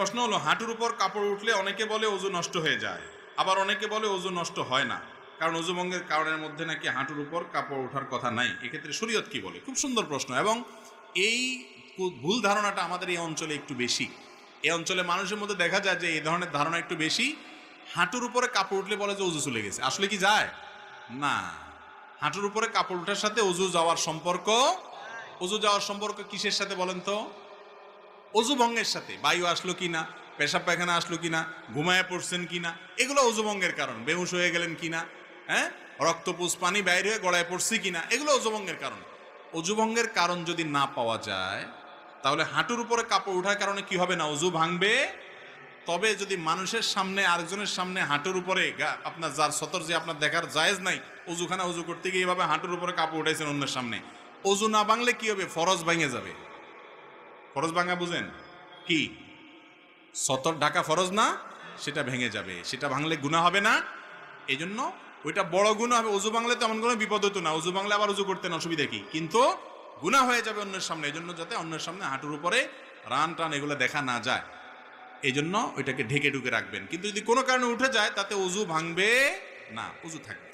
প্রশ্ন হলো, হাঁটুর উপর কাপড় উঠলে অনেকে বলে ওযু নষ্ট হয়ে যায়, আবার অনেকে বলে ওযু নষ্ট হয় না, কারণ ওযু ভঙ্গের কারণের মধ্যে নাকি হাঁটুর উপর কাপড় ওঠার কথা নাই। এক্ষেত্রে শরীয়ত কি বলে? খুব সুন্দর প্রশ্ন, এবং এই ভুল ধারণাটা আমাদের এই অঞ্চলে একটু বেশি। এই অঞ্চলে মানুষের মধ্যে দেখা যায় যে এই ধরনের ধারণা একটু বেশি। হাঁটুর উপরে কাপড় উঠলে বলে যে ওযু চলে গেছে। আসলে কি যায়? না। হাঁটুর উপরে কাপড় ওঠার সাথে ওযু যাওয়ার সম্পর্ক, ওযু যাওয়ার সম্পর্ক কিসের সাথে বলেন তো? অজু ভঙ্গের সাথে। বায়ু আসলো কিনা, পেশাব পায়খানা আসলো কিনা, ঘুমায় পড়ছেন কিনা, এগুলো অজু ভঙ্গের কারণ। বেহুশ হয়ে গেলেন কিনা, হ্যাঁ, রক্তপুষ পানি বাইর হয়ে গড়ায় পড়ছি কিনা, এগুলো অজু ভঙ্গের কারণ। অজু ভঙ্গের কারণ যদি না পাওয়া যায়, তাহলে হাঁটুর উপরে কাপড় ওঠার কারণে কি হবে না? অজু ভাঙবে। তবে যদি মানুষের সামনে, আরেকজনের সামনে হাঁটুর উপরে আপনার যার সতর যে আপনার দেখার জায়েজ নাই, অজুখানা অজু করতে গিয়ে এইভাবে হাঁটুর উপরে কাপড় উঠাইছেন অন্যের সামনে, অজু না ভাঙলে কি হবে? ফরজ ভাঙে যাবে। ফরজ ভাঙা বুঝেন কি? সতর ঢাকা ফরজ না, সেটা ভেঙে যাবে। সেটা ভাঙলে গুনাহ হবে না। এই জন্য ওইটা বড় গুনাহ হবে। অজু ভাঙলে তেমন কোনো বিপদ হতো না। অজু ভাঙলে আবার অজু করতেন, অসুবিধা কি? কিন্তু গুনাহ হয়ে যাবে অন্যের সামনে। এই জন্য যাতে অন্যের সামনে হাঁটুর উপরে রান টান এগুলো দেখা না যায়, এই জন্য ওইটাকে ঢেকে ঢুকে রাখবেন। কিন্তু যদি কোনো কারণে উঠে যায়, তাতে অজু ভাঙবে না, অজু থাকবে।